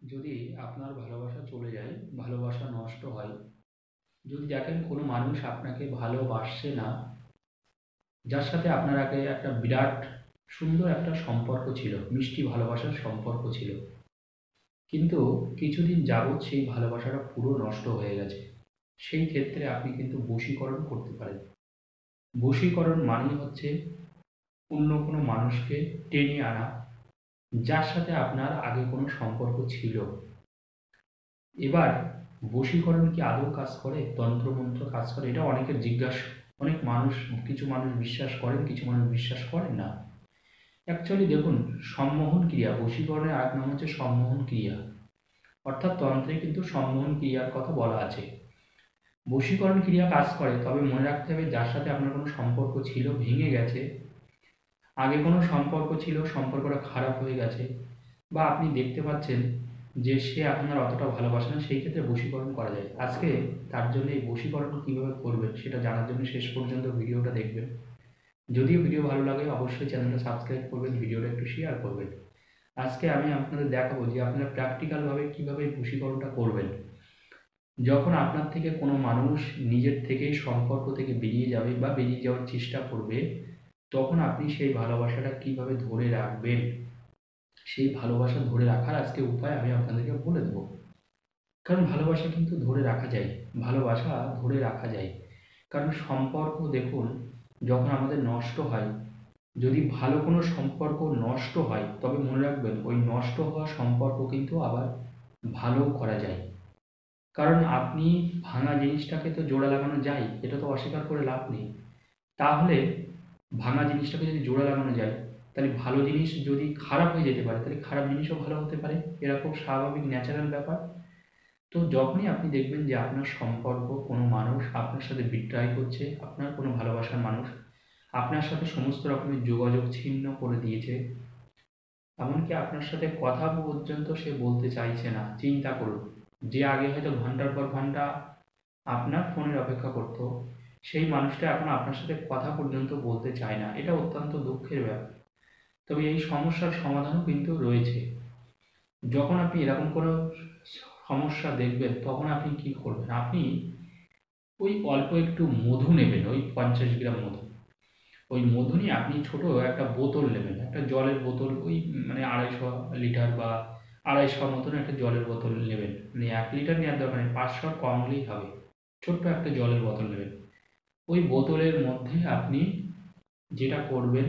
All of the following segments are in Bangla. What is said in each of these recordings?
যদি আপনার ভালোবাসা চলে যায়, ভালোবাসা নষ্ট হয়, যদি দেখেন কোনো মানুষ আপনাকে ভালোবাসছে না, যার সাথে আপনার আগে একটা বিরাট সুন্দর একটা সম্পর্ক ছিল, মিষ্টি ভালোবাসার সম্পর্ক ছিল, কিন্তু কিছুদিন যাবৎ সেই ভালোবাসাটা পুরো নষ্ট হয়ে গেছে, সেই ক্ষেত্রে আপনি কিন্তু বশীকরণ করতে পারেন। বশীকরণ মানেই হচ্ছে অন্য কোনো মানুষকে টেনে আনা, যার সাথে আপনার আগে কোনো সম্পর্ক ছিল। এবার বশীকরণ কি আদৌ কাজ করে? তন্ত্রমন্ত্র কাজ করে? এটা অনেকের জিজ্ঞাসা। অনেক মানুষ, কিছু মানুষ বিশ্বাস করেন, কিছু মানুষ বিশ্বাস করেন না। অ্যাকচুয়ালি দেখুন, সম্মোহন ক্রিয়া, বশীকরণের আরেক নাম হচ্ছে সম্মোহন ক্রিয়া। অর্থাৎ তন্ত্রে কিন্তু সম্মোহন ক্রিয়ার কথা বলা আছে। বশীকরণ ক্রিয়া কাজ করে, তবে মনে রাখতে হবে যার সাথে আপনার কোনো সম্পর্ক ছিল, ভেঙে গেছে, আগে কোনো সম্পর্ক ছিল, সম্পর্কটা খারাপ হয়ে গেছে, বা আপনি দেখতে পাচ্ছেন যে সে আপনার অতটা ভালোবাসে না, সেই ক্ষেত্রে বশীকরণ করা যায়। আজকে তার জন্য এই বশীকরণ কীভাবে করবেন সেটা জানার জন্য শেষ পর্যন্ত ভিডিওটা দেখবেন। যদিও ভিডিও ভালো লাগে অবশ্যই চ্যানেলটা সাবস্ক্রাইব করবেন, ভিডিওটা একটু শেয়ার করবেন। আজকে আমি আপনাদের দেখাবো যে আপনারা প্র্যাকটিক্যালভাবে কীভাবে বশীকরণটা করবেন। যখন আপনার থেকে কোনো মানুষ নিজের থেকেই সম্পর্ক থেকে বেরিয়ে যাবে বা বেরিয়ে যাওয়ার চেষ্টা করবে, তখন আপনি সেই ভালোবাসাটা কীভাবে ধরে রাখবেন, সেই ভালোবাসা ধরে রাখার আজকে উপায় আমি আপনাদেরকে বলে দেবো। কারণ ভালোবাসা কিন্তু ধরে রাখা যায়, ভালোবাসা ধরে রাখা যায়। কারণ সম্পর্ক দেখুন, যখন আমাদের নষ্ট হয়, যদি ভালো কোনো সম্পর্ক নষ্ট হয়, তবে মনে রাখবেন ওই নষ্ট হওয়া সম্পর্ক কিন্তু আবার ভালো করা যায়। কারণ আপনি ভাঙা জিনিসটাকে তো জোড়া লাগানো যায়, এটা তো অস্বীকার করে লাভ নেই। তাহলে ভাঙা জিনিসটাকে যদি জোড়া লাগানো যায়, তাহলে ভালো জিনিস যদি খারাপ হয়ে যেতে পারে, তাহলে খারাপ জিনিসও ভালো হতে পারে। এরা খুব স্বাভাবিক ন্যাচারাল ব্যাপার। তো যখনই আপনি দেখবেন যে আপনার সম্পর্ক, কোনো মানুষ আপনার সাথে বিট্রাই করছে, আপনার কোনো ভালোবাসার মানুষ আপনার সাথে সমস্ত রকমের যোগাযোগ ছিন্ন করে দিয়েছে, এমনকি আপনার সাথে কথা পর্যন্ত সে বলতে চাইছে না, চিন্তা করুন। যে আগে হয়তো ঘন্টার পর ঘন্টা আপনার ফোনের অপেক্ষা করত, সেই মানুষটা এখন আপনার সাথে কথা পর্যন্ত বলতে চায় না। এটা অত্যন্ত দুঃখের ব্যাপার। তবে এই সমস্যার সমাধানও কিন্তু রয়েছে। যখন আপনি এরকম কোনো সমস্যা দেখবেন, তখন আপনি কি করবেন? আপনি ওই অল্প একটু মধু নেবেন, ওই 50 গ্রাম মধু। ওই মধু নিয়ে আপনি ছোট একটা বোতল নেবেন, একটা জলের বোতল, ওই মানে 250 লিটার বা 250 মতন একটা জলের বোতল নেবেন। মানে 1 লিটার নেওয়ার দরকার নেই, 500 কম হলেই হবে। ছোট্ট একটা জলের বোতল নেবেন। ওই বোতলের মধ্যে আপনি যেটা করবেন,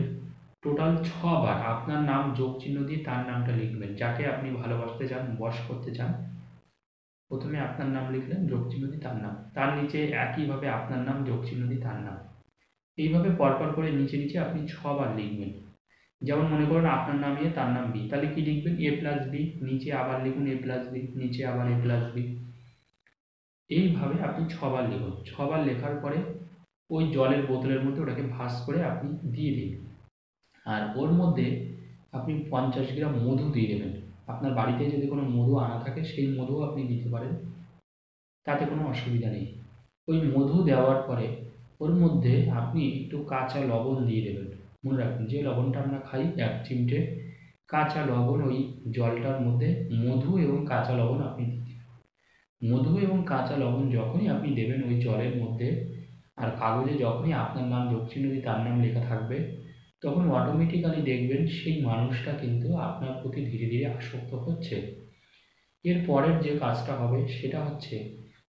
টোটাল 6 বার আপনার নাম যোগ চিহ্ন দিয়ে তার নামটা লিখবেন, যাকে আপনি ভালোবাসতে চান, বশ করতে চান। প্রথমে আপনার নাম লিখলেন, যোগ চিহ্ন দিয়ে তার নাম, তার নিচে একইভাবে আপনার নাম যোগ চিহ্ন দিয়ে তার নাম। এইভাবে পরপর করে নিচে নিচে আপনি 6 বার লিখবেন। যেমন মনে করুন আপনার নাম এ, তার নাম বি, তাহলে কি লিখবেন? এ প্লাস বি, নিচে আবার লিখুন এ প্লাস বি, নিচে আবার এ প্লাস বি। এইভাবে আপনি 6 বার লিখুন। 6 বার লেখার পরে ওই জলের বোতলের মধ্যে ওটাকে ভাঁজ করে আপনি দিয়ে দিন। আর ওর মধ্যে আপনি 50 গ্রাম মধু দিয়ে দেবেন। আপনার বাড়িতে যদি কোনো মধু আনা থাকে, সেই মধুও আপনি দিতে পারেন, তাতে কোনো অসুবিধা নেই। ওই মধু দেওয়ার পরে ওর মধ্যে আপনি একটু কাঁচা লবণ দিয়ে দেবেন। মনে রাখবেন, যে লবণটা আমরা খাই, 1 চিমটে কাঁচা লবণ ওই জলটার মধ্যে, মধু এবং কাঁচা লবণ আপনি দিন। মধু এবং কাঁচা লবণ যখনই আপনি দেবেন ওই জলের মধ্যে, আর কাগজে যখনই আপনার নাম যোগ চিহ্ন দিয়ে তার নাম লেখা থাকবে, তখন অটোমেটিক্যালি দেখবেন সেই মানুষটা কিন্তু আপনার প্রতি ধীরে ধীরে আসক্ত হচ্ছে। এর পরের যে কাজটা হবে সেটা হচ্ছে,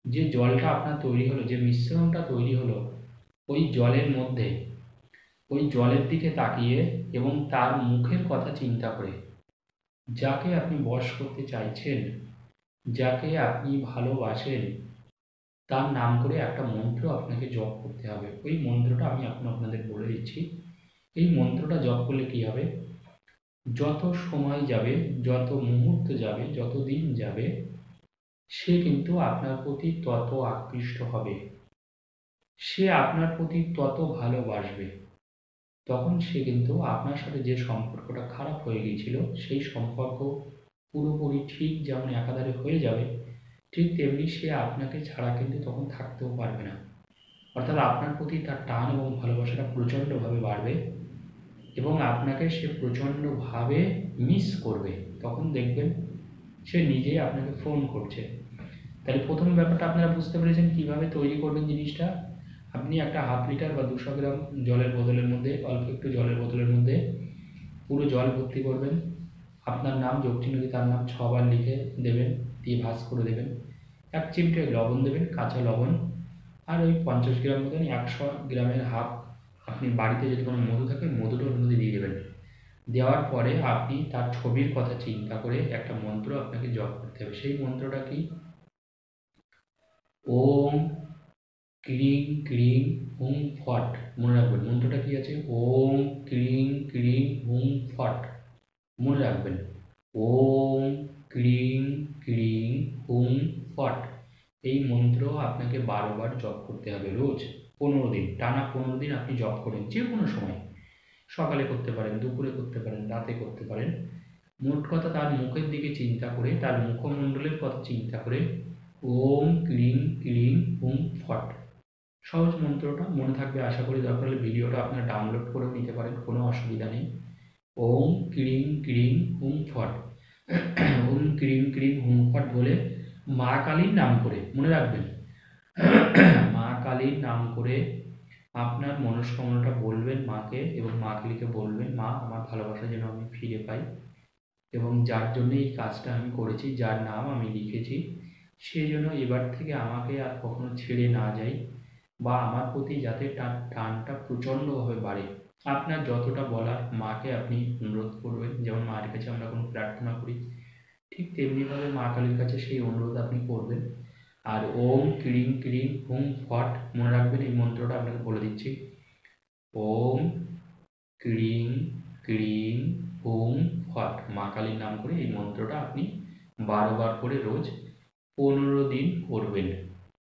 যে জলটা আপনার তৈরি হলো, যে মিশ্রণটা তৈরি হলো, ওই জলের মধ্যে, ওই জলের দিকে তাকিয়ে এবং তার মুখের কথা চিন্তা করে, যাকে আপনি বশ করতে চাইছেন, যাকে আপনি ভালোবাসেন, তার নাম করে একটা মন্ত্র আপনাকে জপ করতে হবে। ওই মন্ত্রটা আমি এখন আপনাদের বলে দিচ্ছি। এই মন্ত্রটা জপ করলে কি হবে? যত সময় যাবে, যত মুহূর্ত যাবে, যত দিন যাবে, সে কিন্তু আপনার প্রতি তত আকৃষ্ট হবে, সে আপনার প্রতি তত ভালোবাসবে। তখন সে কিন্তু আপনার সাথে যে সম্পর্কটা খারাপ হয়ে গিয়েছিল, সেই সম্পর্ক পুরোপুরি ঠিক যেমন একাধারে হয়ে যাবে, ঠিক তেমনি সে আপনাকে ছাড়া কিন্তু তখন থাকতেও পারবে না। অর্থাৎ আপনার প্রতি তার টান এবং ভালোবাসাটা প্রচণ্ডভাবে বাড়বে, এবং আপনাকে সে প্রচণ্ডভাবে মিস করবে। তখন দেখবেন সে নিজেই আপনাকে ফোন করছে। তাহলে প্রথম ব্যাপারটা আপনারা বুঝতে পেরেছেন কীভাবে তৈরি করবেন জিনিসটা। আপনি একটা 1/2 লিটার বা 200 গ্রাম জলের বোতলের মধ্যে, অল্প একটু জলের বোতলের মধ্যে পুরো জল ভর্তি করবেন। আপনার নাম, যোগচিহ্ন দিয়ে তার নাম 6 বার লিখে দেবেন, দিয়ে ভাঁজ করে দেবেন। 1 চিমটে লবণ দেবেন, কাঁচা লবণ। আর ওই 50 গ্রাম মতন, 100 গ্রামের হাফ আপনি বাড়িতে যদি কোনো মধু থাকে মধুটা ওর মধ্যে দিয়ে দেবেন। দেওয়ার পরে আপনি তার ছবির কথা চিন্তা করে একটা মন্ত্র আপনাকে জপ করতে হবে। সেই মন্ত্রটা কি? ওম ক্রিং ক্রিং হুম ফট। মনে রাখবেন মন্ত্রটা কি আছে? ওম ক্রিং ক্রিং হুম ফট। মনে রাখবেন ওম ক্রিং ক্রিং হুম ফট। এই মন্ত্র আপনাকে 12 বার জপ করতে হবে রোজ, 15 দিন, টানা 15 দিন আপনি জপ করেন, যে কোনো সময়। সকালে করতে পারেন, দুপুরে করতে পারেন, রাতে করতে পারেন। মোট কথা তার মুখের দিকে চিন্তা করে, তার মুখমণ্ডলের কথা চিন্তা করে ওম ক্রিং ক্রিং হুম ফট। সহজ মন্ত্রটা মনে থাকবে আশা করি। দরকার হলে ভিডিওটা আপনারা ডাউনলোড করেও নিতে পারেন, কোনো অসুবিধা নেই। ওম ক্রিং ক্রিং হুম ফট। ওম ক্রিং ক্রিং হুম ফট বলে মা কালীর নাম করে, মনে রাখবেন মা কালীর নাম করে আপনার মনস্কামনাটা বলবেন মাকে, এবং মা কালীকে বলবেন, মা আমার ভালোবাসা যেন আমি ফিরে পাই, এবং যার জন্য এই কাজটা আমি করেছি, যার নাম আমি লিখেছি, সে যেন এবার থেকে আমাকে আর কখনো ছেড়ে না যায়, বা আমার প্রতি যাতে তার টানটা প্রচণ্ডভাবে বাড়ে। আপনার যতটা বলার মাকে আপনি অনুরোধ করবেন, যেমন মায়ের কাছে আমরা কোনো প্রার্থনা করি, ঠিক তেমনিভাবে মা কালীর কাছে সেই অনুরোধ আপনি করবেন। আর ওম ক্রিং ক্রিং হুম ফট মনে রাখবেন, এই মন্ত্রটা আপনাকে বলে দিচ্ছি। ওম ক্রিং ক্রিং হুম ফট, মা কালীর নাম করে এই মন্ত্রটা আপনি 12 বার করে রোজ 15 দিন করবেন।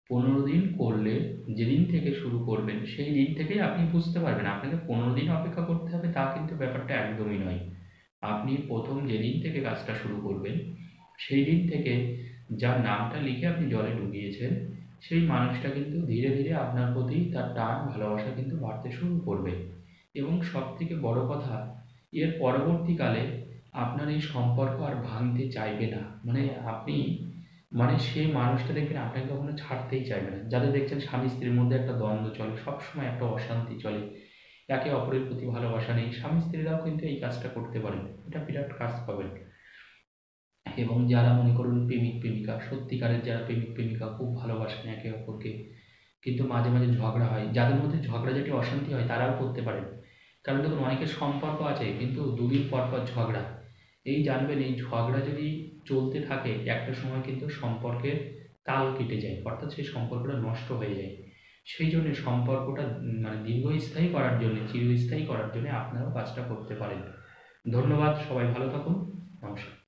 15 দিন করলে, যেদিন থেকে শুরু করবেন সেই দিন থেকেই আপনি বুঝতে পারবেন। আপনাকে 15 দিন অপেক্ষা করতে হবে তা কিন্তু ব্যাপারটা একদমই নয়। আপনি প্রথম যেদিন থেকে কাজটা শুরু করবেন সেই দিন থেকে যার নামটা লিখে আপনি জলে ডুবিয়েছেন, সেই মানুষটা কিন্তু ধীরে ধীরে আপনার প্রতি তার টান ভালোবাসা কিন্তু বাড়তে শুরু করবে। এবং সবথেকে বড় কথা, এর পরবর্তীকালে আপনার এই সম্পর্ক আর ভাঙতে চাইবে না। মানে আপনি, মানে সেই মানুষটা দেখবেন আপনাকে কখনো ছাড়তেই চাইবে না। যাদের দেখছেন স্বামী স্ত্রীর মধ্যে একটা দ্বন্দ্ব চলে, সবসময় একটা অশান্তি চলে, একে অপরের প্রতি ভালোবাসা নেই, স্বামী স্ত্রীরাও কিন্তু এই কাজটা করতে পারেন। এটা বিরাট কাজ পাবেন। এবং যারা মনে করুন প্রেমিক প্রেমিকা, সত্যিকারের যারা প্রেমিক প্রেমিকা খুব ভালোবাসেন একে অপরকে, কিন্তু মাঝে মাঝে ঝগড়া হয়, যাদের মধ্যে ঝগড়াঝাটি অশান্তি হয় তারাও করতে পারেন। কারণ দেখুন অনেকের সম্পর্ক আছে কিন্তু দুদিন পর পর ঝগড়া। এই জানবেন এই ঝগড়া যদি চলতে থাকে একটা সময় কিন্তু সম্পর্কের তাল কেটে যায়, অর্থাৎ সেই সম্পর্কটা নষ্ট হয়ে যায়। সেই জন্য সম্পর্কটা মানে দীর্ঘস্থায়ী করার জন্য, চিরস্থায়ী করার জন্য আপনারাও কাজটা করতে পারেন। ধন্যবাদ, সবাই ভালো থাকুন। নমস্কার।